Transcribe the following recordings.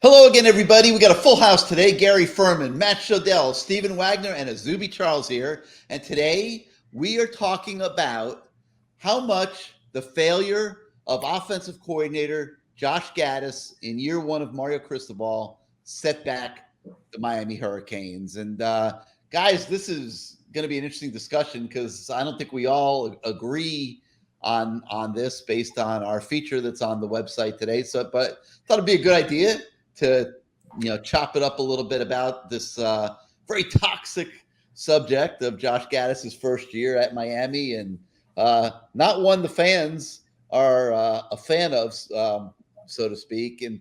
Hello again, everybody. We got a full house today. Gary Furman, Matt Shodell, Stephen Wagner, and Azubi Charles here. And today we are talking about how much the failure of offensive coordinator Josh Gattis in year one of Mario Cristobal set back the Miami Hurricanes. And guys, this is going to be an interesting discussion because I don't think we all agree on this based on our feature that's on the website today. But I thought it'd be a good idea to chop it up a little bit about this very toxic subject of Josh Gattis' first year at Miami, and not one the fans are a fan of, so to speak. And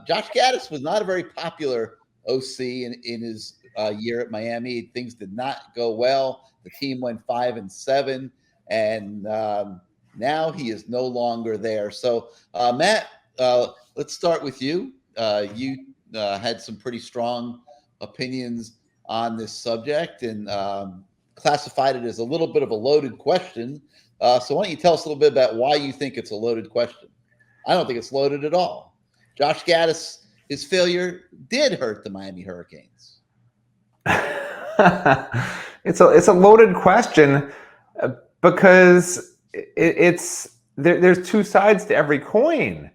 Josh Gattis was not a very popular OC in his year at Miami. Things did not go well. The team went 5-7, and now he is no longer there. So, Matt, let's start with you. You had some pretty strong opinions on this subject and classified it as a little bit of a loaded question. So why don't you tell us a little bit about why you think it's a loaded question? I don't think it's loaded at all. Josh Gattis, his failure did hurt the Miami Hurricanes. It's a loaded question because there's two sides to every coin.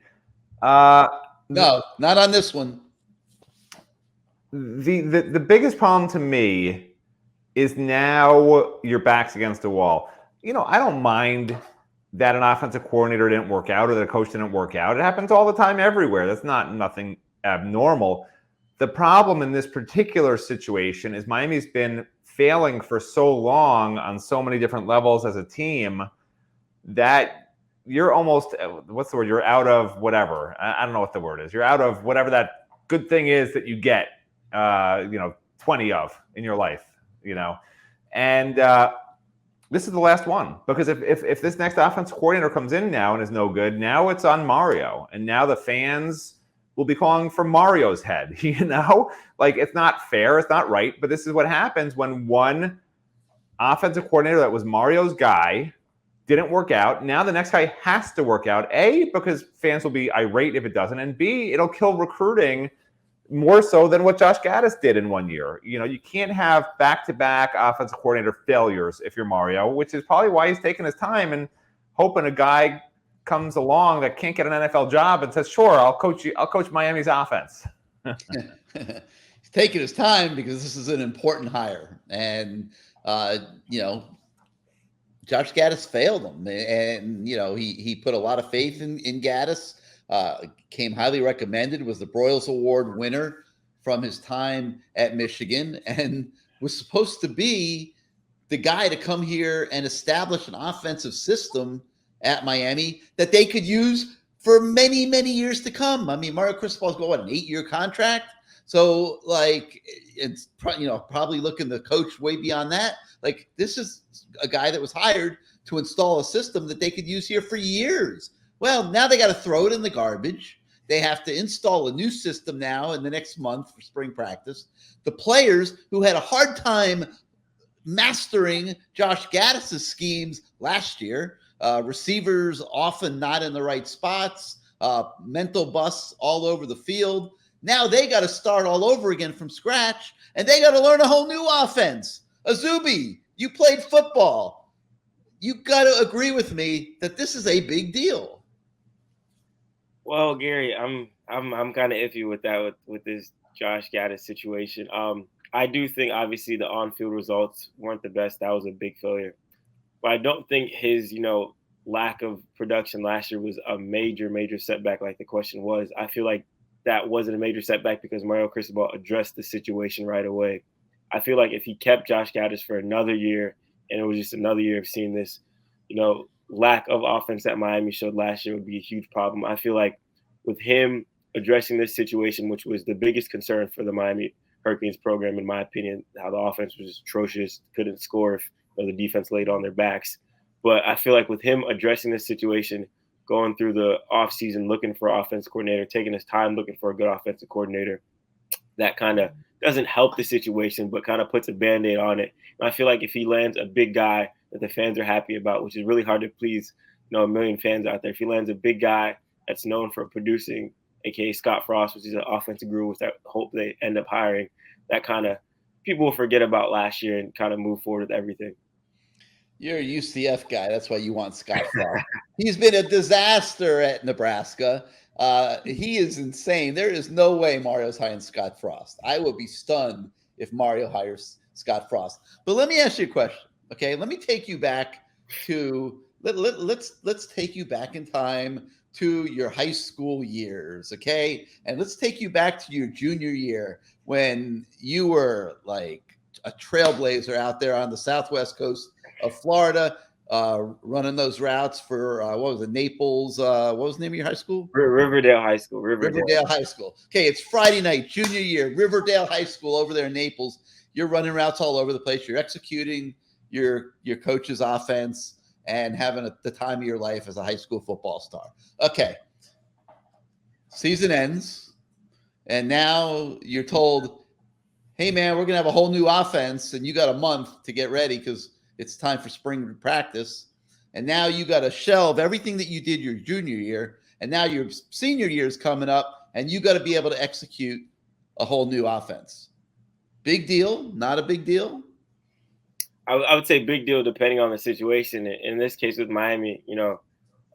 No, not on this one. The biggest problem to me is now your back's against the wall. I don't mind that an offensive coordinator didn't work out or that a coach didn't work out. It happens all the time everywhere. That's nothing abnormal. The problem in this particular situation is Miami's been failing for so long on so many different levels as a team that you're almost, what's the word? You're out of whatever. I don't know what the word is. You're out of whatever that good thing is that you get, 20 of in your life, And this is the last one, because if this next offensive coordinator comes in now and is no good, now it's on Mario. And now the fans will be calling for Mario's head, Like, it's not fair. It's not right. But this is what happens when one offensive coordinator that was Mario's guy didn't work out. Now the next guy has to work out. A, because fans will be irate if it doesn't. And B, it'll kill recruiting more so than what Josh Gattis did in 1 year. You can't have back-to-back offensive coordinator failures if you're Mario, which is probably why he's taking his time and hoping a guy comes along that can't get an NFL job and says, sure, I'll coach Miami's offense. He's taking his time because this is an important hire. And, Josh Gattis failed him, and he put a lot of faith in Gattis. Came highly recommended, was the Broyles Award winner from his time at Michigan, and was supposed to be the guy to come here and establish an offensive system at Miami that they could use for many, many years to come. I mean, Mario Cristobal's got an 8-year contract, so it's probably looking to coach way beyond that. Like, this is a guy that was hired to install a system that they could use here for years. Well, now they got to throw it in the garbage. They have to install a new system now in the next month for spring practice. The players who had a hard time mastering Josh Gattis' schemes last year, receivers often not in the right spots, mental busts all over the field. Now they got to start all over again from scratch, and they got to learn a whole new offense. Azubi, you played football. You got to agree with me that this is a big deal. Well, Gary, I'm kind of iffy with that with this Josh Gattis situation. I do think obviously the on-field results weren't the best. That was a big failure, but I don't think his lack of production last year was a major setback like the question was. I feel like that wasn't a major setback because Mario Cristobal addressed the situation right away. I feel like if he kept Josh Gattis for another year and it was just another year of seeing this, lack of offense that Miami showed last year would be a huge problem. I feel like with him addressing this situation, which was the biggest concern for the Miami Hurricanes program, in my opinion, how the offense was atrocious, couldn't score if the defense laid on their backs. But I feel like with him addressing this situation, going through the offseason, looking for an offensive coordinator, taking his time looking for a good offensive coordinator, that kind of doesn't help the situation, but kind of puts a Band-Aid on it. And I feel like if he lands a big guy that the fans are happy about, which is really hard to please, a million fans out there, if he lands a big guy that's known for producing aka Scott Frost, which is an offensive guru, which I hope they end up hiring. That kind of people will forget about last year and kind of move forward with everything. You're a UCF guy. That's why you want Scott Frost. He's been a disaster at Nebraska. He is insane. There is no way Mario's hiring Scott Frost. I would be stunned if Mario hires Scott Frost. But let me ask you a question. Okay, let me take you back to let's take you back in time to your high school years. Okay, and let's take you back to your junior year when you were like a trailblazer out there on the southwest coast of Florida, running those routes for what was it, Naples? What was the name of your high school? Riverdale High School. Riverdale High School. Okay, it's Friday night, junior year, Riverdale High School over there in Naples. You're running routes all over the place. You're executing your coach's offense and having the time of your life as a high school football star. Okay, season ends, and now you're told, hey, man, we're going to have a whole new offense, and you got a month to get ready because it's time for spring practice. And now you got to shelve everything that you did your junior year. And now your senior year is coming up, and you got to be able to execute a whole new offense. Big deal? Not a big deal? I would say big deal depending on the situation. In this case with Miami, you know,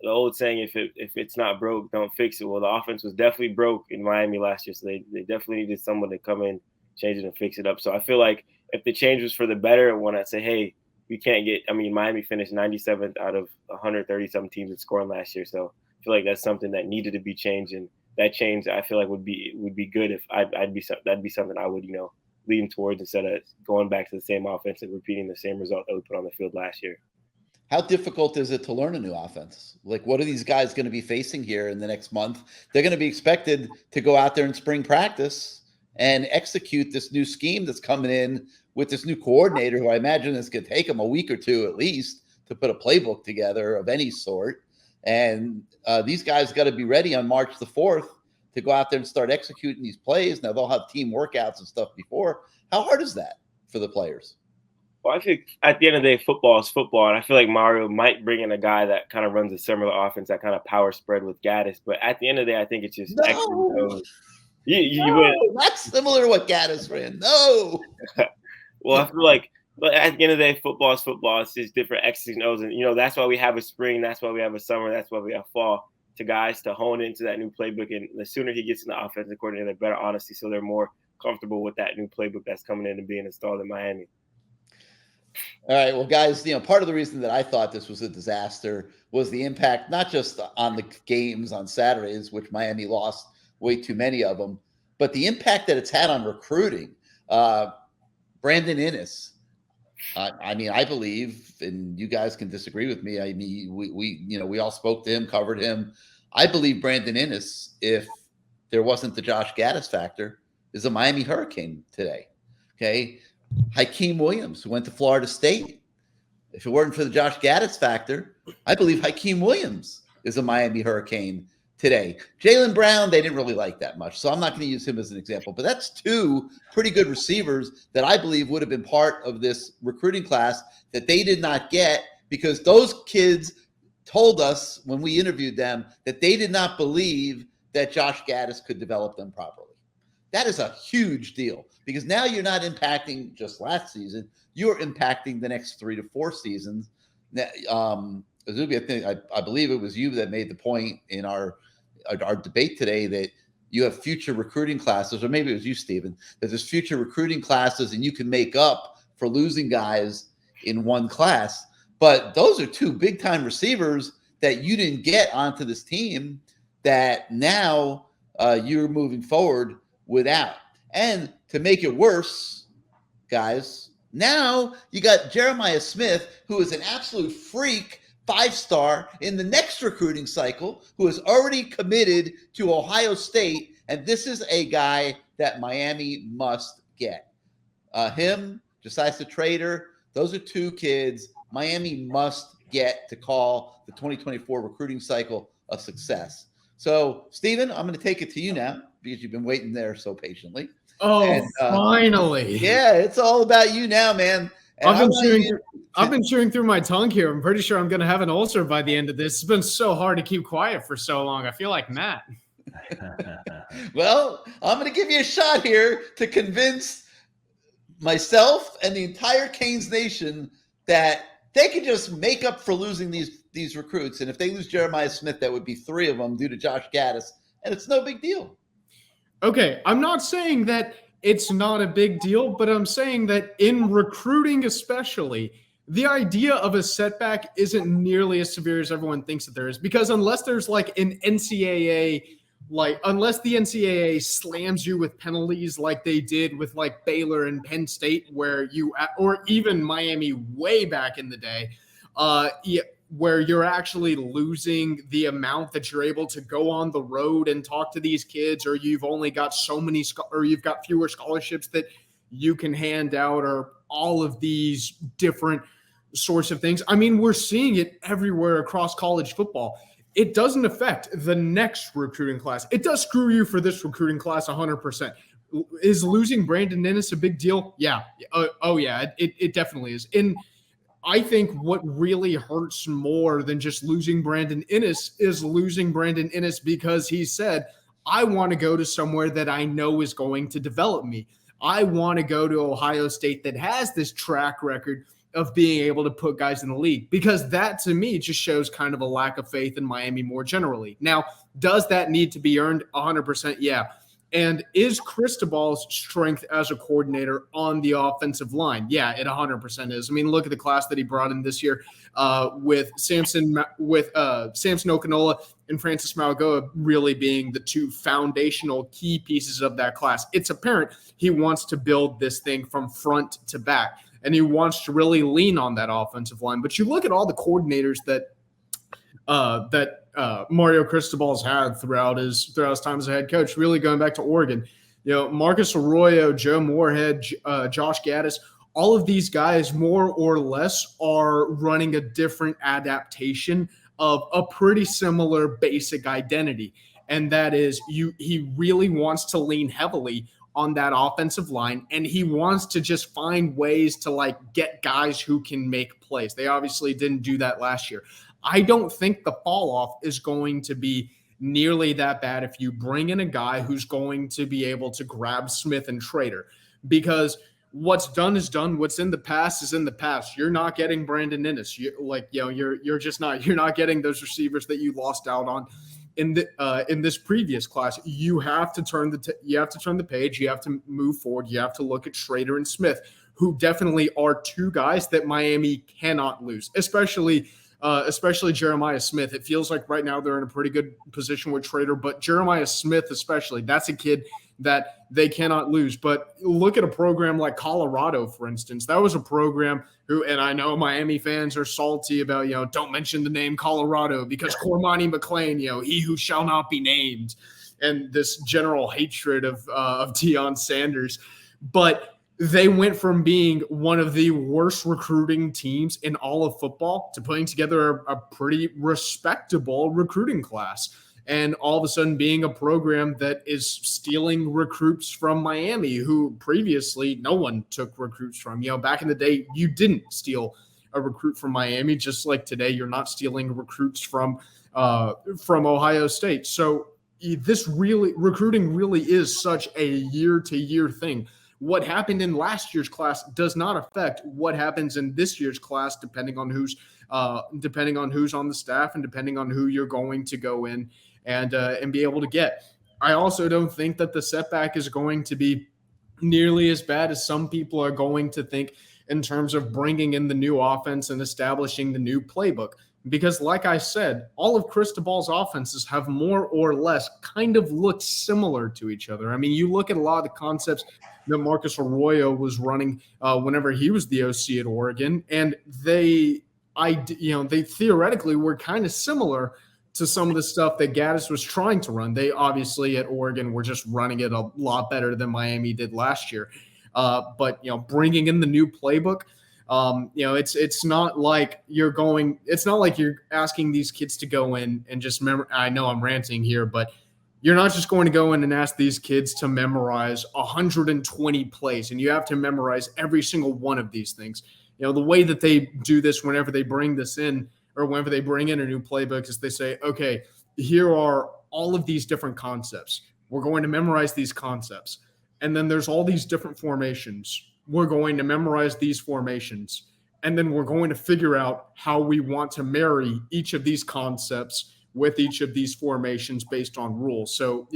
the old saying, if it's not broke, don't fix it. Well, the offense was definitely broke in Miami last year. So they definitely needed someone to come in, change it, and fix it up. So I feel like if the change was for the better, when I say, hey, we can't get – I mean, Miami finished 97th out of 130-some teams in scoring last year. So I feel like that's something that needed to be changed. And that change, I feel like, would be good if that'd be something I would, you know, lean towards instead of going back to the same offense and repeating the same result that we put on the field last year. How difficult is it to learn a new offense? Like, what are these guys going to be facing here in the next month? They're going to be expected to go out there in spring practice and execute this new scheme that's coming in with this new coordinator, who I imagine is going to take them a week or two at least to put a playbook together of any sort. And these guys got to be ready on March the 4th to go out there and start executing these plays. Now, they'll have team workouts and stuff before. How hard is that for the players? Well, I think at the end of the day, football is football. And I feel like Mario might bring in a guy that kind of runs a similar offense, that kind of power spread with Gattis. But at the end of the day, I think it's just no, not similar to what Gattis ran. No. Well, I feel like, but at the end of the day, football is football. It's just different X's and O's. And, you know, that's why we have a spring. That's why we have a summer. That's why we have fall, to guys to hone into that new playbook. And the sooner he gets in the offensive coordinator, the better, honestly, so they're more comfortable with that new playbook that's coming in and being installed in Miami. All right. Well, guys, you know, part of the reason that I thought this was a disaster was the impact, not just on the games on Saturdays, which Miami lost way too many of them, but the impact that it's had on recruiting. Brandon Inniss. I mean, I believe, and you guys can disagree with me. I mean, we all spoke to him, covered him. I believe Brandon Inniss, if there wasn't the Josh Gattis factor, is a Miami Hurricane today. Okay. Hakeem Williams, who went to Florida State. If it weren't for the Josh Gattis factor, I believe Hakeem Williams is a Miami Hurricane today. Jaylen Brown, they didn't really like that much, so I'm not going to use him as an example. But that's two pretty good receivers that I believe would have been part of this recruiting class that they did not get because those kids told us when we interviewed them that they did not believe that Josh Gattis could develop them properly. That is a huge deal because now you're not impacting just last season. You're impacting the next 3 to 4 seasons. Azubi, I believe it was you that made the point in our debate today that you have future recruiting classes, or maybe it was you, Stephen, that there's future recruiting classes and you can make up for losing guys in one class. But those are two big-time receivers that you didn't get onto this team that now you're moving forward without. And to make it worse, guys, now you got Jeremiah Smith, who is an absolute freak, 5-star in the next recruiting cycle, who is already committed to Ohio State. And this is a guy that Miami must get. Him, Josiah Trader, those are two kids Miami must get to call the 2024 recruiting cycle a success. So, Stephen, I'm going to take it to you now because you've been waiting there so patiently. Oh, and, finally. Yeah, it's all about you now, man. And I've been chewing through my tongue here. I'm pretty sure I'm going to have an ulcer by the end of this. It's been so hard to keep quiet for so long. I feel like Matt. Well, I'm going to give you a shot here to convince myself and the entire Canes Nation that they can just make up for losing these recruits. And if they lose Jeremiah Smith, that would be 3 of them due to Josh Gattis. And it's no big deal. Okay, I'm not saying that it's not a big deal, but I'm saying that in recruiting especially, the idea of a setback isn't nearly as severe as everyone thinks that there is. Because unless there's like an NCAA, unless the NCAA slams you with penalties like they did with like Baylor and Penn State, or even Miami way back in the day, where you're actually losing the amount that you're able to go on the road and talk to these kids, or you've only got or you've got fewer scholarships that you can hand out, or all of these different sorts of things. I mean, we're seeing it everywhere across college football. It doesn't affect the next recruiting class. It does screw you for this recruiting class 100%. Is losing Brandon Inniss a big deal? Yeah. It definitely is. And I think what really hurts more than just losing Brandon Inniss is losing Brandon Inniss because he said, I want to go to somewhere that I know is going to develop me. I want to go to Ohio State that has this track record of being able to put guys in the league, because that to me just shows kind of a lack of faith in Miami more generally. Now, does that need to be earned? 100%? Yeah. And is Cristobal's strength as a coordinator on the offensive line? Yeah, it 100% is. I mean, look at the class that he brought in this year with Samson Okinola and Francis Malgoa really being the 2 foundational key pieces of that class. It's apparent he wants to build this thing from front to back, and he wants to really lean on that offensive line. But you look at all the coordinators that Mario Cristobal's had throughout his time as a head coach, really going back to Oregon. You know, Marcus Arroyo, Joe Moorhead, Josh Gattis, all of these guys more or less are running a different adaptation of a pretty similar basic identity. And that is he really wants to lean heavily on that offensive line, and he wants to just find ways to like get guys who can make plays. They obviously didn't do that last year. I don't think the fall off is going to be nearly that bad if you bring in a guy who's going to be able to grab Smith and Trader, because what's done is done. What's in the past is in the past. You're not getting Brandon Inniss. You're just not. You're not getting those receivers that you lost out on in this previous class. You have to turn the page. You have to move forward. You have to look at Schrader and Smith, who definitely are 2 guys that Miami cannot lose, especially Jeremiah Smith. It feels like right now they're in a pretty good position with Schrader, but Jeremiah Smith especially, that's a kid that they cannot lose. But look at a program like Colorado, for instance. That was a program and I know Miami fans are salty about, don't mention the name Colorado because Cormani McClain, he who shall not be named, and this general hatred of Deion Sanders. But they went from being one of the worst recruiting teams in all of football to putting together a pretty respectable recruiting class, and all of a sudden being a program that is stealing recruits from Miami, who previously no one took recruits from. Back in the day, you didn't steal a recruit from Miami, just like today you're not stealing recruits from Ohio State. So recruiting really is such a year-to-year thing. What happened in last year's class does not affect what happens in this year's class, depending on who's on the staff and depending on who you're going to go in and be able to get. I also don't think that the setback is going to be nearly as bad as some people are going to think in terms of bringing in the new offense and establishing the new playbook. Because like I said, all of Cristobal's offenses have more or less kind of looked similar to each other. I mean, you look at a lot of the concepts that Marcus Arroyo was running whenever he was the OC at Oregon, and they theoretically were kind of similar to some of the stuff that Gattis was trying to run. They obviously at Oregon were just running it a lot better than Miami did last year. But bringing in the new playbook, it's not like you're asking these kids to go in and just remember. I know I'm ranting here, but you're not just going to go in and ask these kids to memorize 120 plays, and you have to memorize every single one of these things. The way that they do this whenever they bring this in or whenever they bring in a new playbook is they say, okay, here are all of these different concepts. We're going to memorize these concepts. And then there's all these different formations. We're going to memorize these formations. And then we're going to figure out how we want to marry each of these concepts with each of these formations based on rules. So,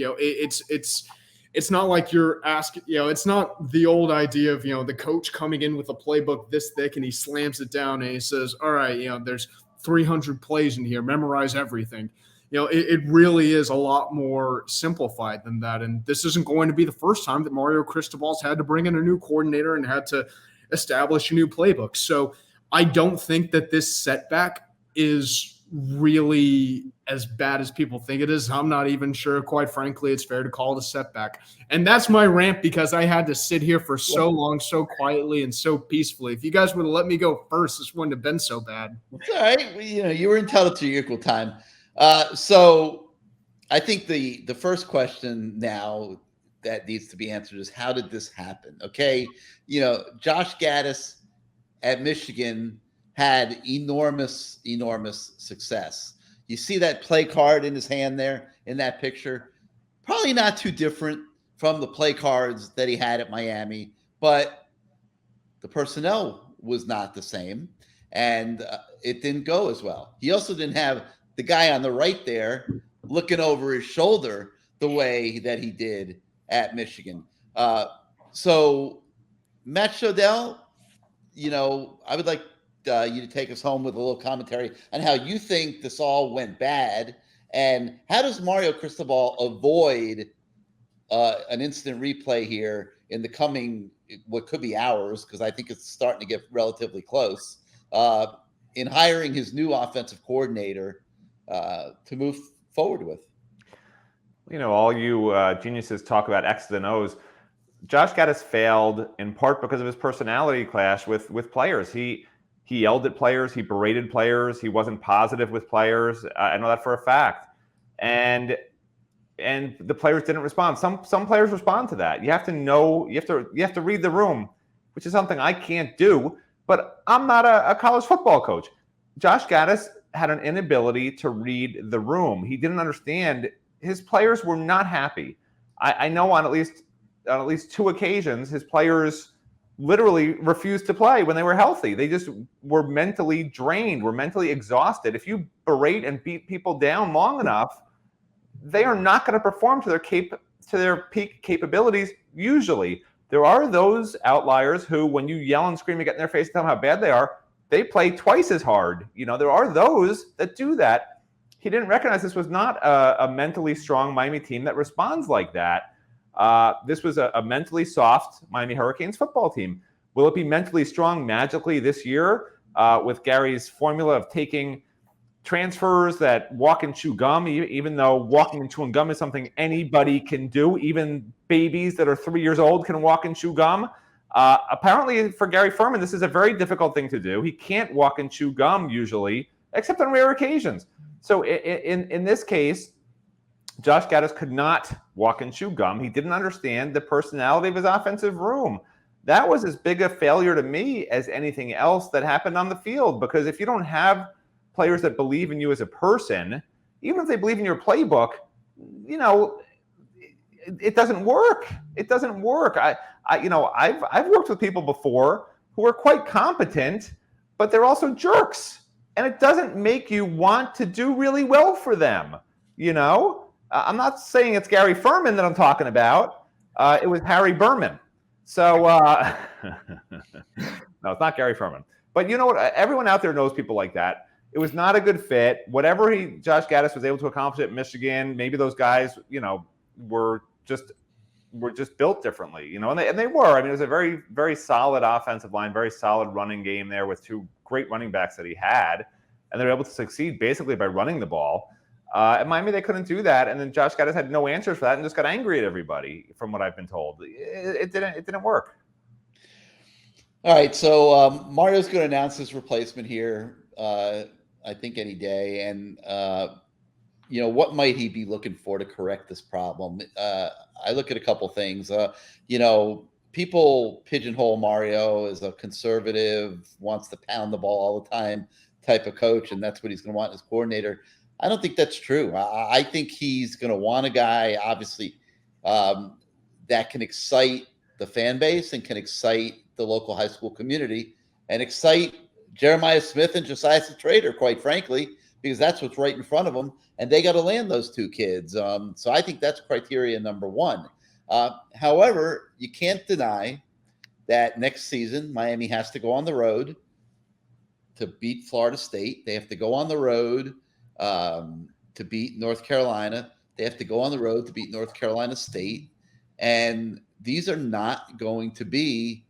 it's not like you're asking, it's not the old idea of, the coach coming in with a playbook this thick and he slams it down and he says, all right, there's 300 plays in here, memorize everything. It really is a lot more simplified than that. And this isn't going to be the first time that Mario Cristobal's had to bring in a new coordinator and had to establish a new playbook. So I don't think that this setback is really as bad as people think it is. I'm not even sure, quite frankly, it's fair to call it a setback. And that's my rant, because I had to sit here for so long, so quietly and so peacefully. If you guys would have let me go first, this wouldn't have been so bad. It's all right. You were entitled to your equal time. So I think the first question now that needs to be answered is, how did this happen? Okay. Josh Gattis at Michigan had enormous success. You see that play card in his hand there in that picture? Probably not too different from the play cards that he had at Miami, but the personnel was not the same, and it didn't go as well. He also didn't have the guy on the right there looking over his shoulder the way that he did at Michigan. So Matt Shodell, I would like you to take us home with a little commentary on how you think this all went bad, and how does Mario Cristobal avoid an instant replay here in the coming, what could be hours, because I think it's starting to get relatively close, in hiring his new offensive coordinator to move forward with. All you geniuses talk about X's and O's. Josh Gattis failed in part because of his personality clash with players. He yelled at players. He berated players. He wasn't positive with players. I know that for a fact. And the players didn't respond. Some players respond to that. You have to know. You have to read the room, which is something I can't do. But I'm not a college football coach. Josh Gattis had an inability to read the room. He didn't understand. His players were not happy. I know on at least two occasions, his players literally refused to play when they were healthy. They just were mentally drained, were mentally exhausted. If you berate and beat people down long enough, they are not going to perform to their peak capabilities. Usually, there are those outliers who, when you yell and scream and get in their face and tell them how bad they are, they play twice as hard. There are those that do that. He didn't recognize this was not a mentally strong Miami team that responds like that. This was a mentally soft Miami Hurricanes football team. Will it be mentally strong magically this year with Gary's formula of taking transfers that walk and chew gum, even though walking and chewing gum is something anybody can do? Even babies that are 3 years old can walk and chew gum. Apparently, for Gary Furman, this is a very difficult thing to do. He can't walk and chew gum usually, except on rare occasions. So in this case, Josh Gattis could not walk and chew gum. He didn't understand the personality of his offensive room. That was as big a failure to me as anything else that happened on the field, because if you don't have players that believe in you as a person, even if they believe in your playbook, it doesn't work. It doesn't work. I've worked with people before who are quite competent, but they're also jerks, and it doesn't make you want to do really well for them. I'm not saying it's Gary Furman that I'm talking about. It was Harry Berman. So, no, it's not Gary Furman. But you know what? Everyone out there knows people like that. It was not a good fit. Whatever Josh Gattis was able to accomplish at Michigan, maybe those guys, were just built differently, and they were. I mean, it was a very, very solid offensive line, very solid running game there with two great running backs that he had, and they were able to succeed basically by running the ball. At Miami, they couldn't do that, and then Josh Gattis had no answers for that and just got angry at everybody, from what I've been told. It didn't work. All right, so Mario's going to announce his replacement here, I think any day, and what might he be looking for to correct this problem? I look at a couple things. People pigeonhole Mario as a conservative, wants to pound the ball all the time type of coach, and that's what he's going to want as coordinator. I don't think that's true. I think he's going to want a guy, obviously, that can excite the fan base and can excite the local high school community and excite Jeremiah Smith and Josiah Trader, quite frankly, because that's what's right in front of them. And they got to land those two kids. So I think that's criteria number one. However, you can't deny that next season, Miami has to go on the road to beat Florida State. They have to go on the road to beat North Carolina. They have to go on the road to beat North Carolina State. And these are not going to be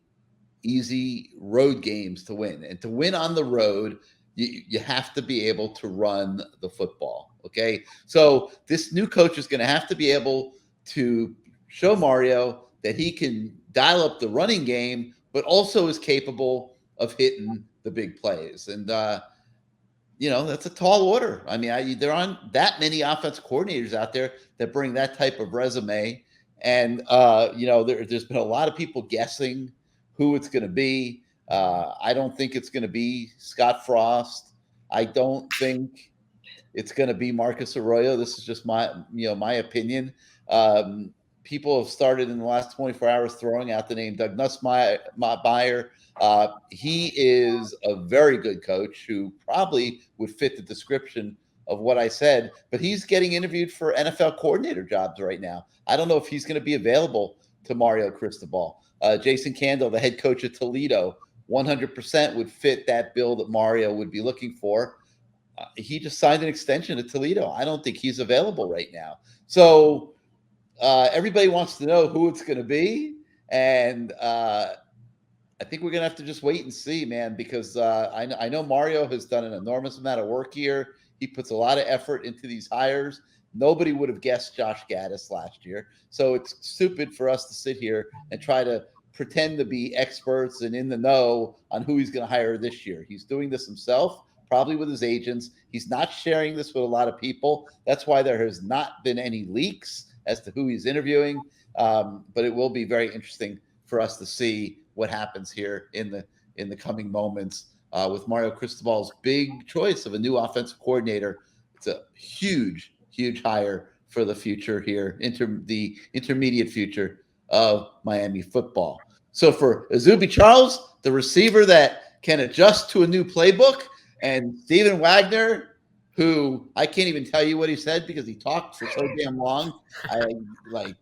easy road games to win. And to win on the road, you have to be able to run the football. Okay. So this new coach is going to have to be able to show Mario that he can dial up the running game, but also is capable of hitting the big plays. And, that's a tall order. I mean, there aren't that many offense coordinators out there that bring that type of resume. And, there's been a lot of people guessing who it's going to be. I don't think it's going to be Scott Frost. I don't think it's going to be Marcus Arroyo. This is just my opinion. People have started in the last 24 hours throwing out the name Doug Nussmeier. He is a very good coach who probably would fit the description of what I said, but he's getting interviewed for NFL coordinator jobs right now. I don't know if he's going to be available to Mario Cristobal. Jason Candle, the head coach of Toledo, 100% would fit that bill that Mario would be looking for. He just signed an extension to Toledo. I don't think he's available right now. So everybody wants to know who it's going to be. And I think we're going to have to just wait and see, man, because I know Mario has done an enormous amount of work here. He puts a lot of effort into these hires. Nobody would have guessed Josh Gattis last year. So it's stupid for us to sit here and try to pretend to be experts and in the know on who he's going to hire this year. He's doing this himself, probably with his agents. He's not sharing this with a lot of people. That's why there has not been any leaks as to who he's interviewing. But it will be very interesting for us to see what happens here in the coming moments with Mario Cristobal's big choice of a new offensive coordinator. It's a huge hire for the future here, the intermediate future of Miami football. So for Azubi Charles, the receiver that can adjust to a new playbook, and Stephen Wagner, who I can't even tell you what he said because he talked for so damn long. I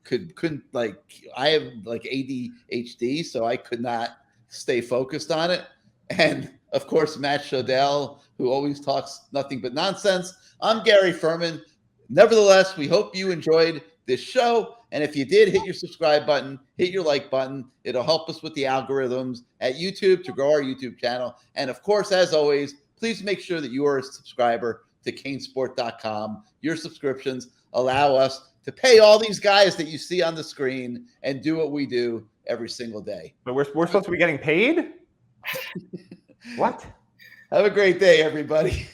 couldn't I have ADHD, so I could not stay focused on it. And of course, Matt Shodell, who always talks nothing but nonsense. I'm Gary Furman. Nevertheless, we hope you enjoyed this show. And if you did, hit your subscribe button, hit your like button. It'll help us with the algorithms at YouTube to grow our YouTube channel. And of course, as always, please make sure that you are a subscriber to CaneSport.com. Your subscriptions allow us to pay all these guys that you see on the screen and do what we do every single day. But we're supposed to be getting paid? What? Have a great day, everybody.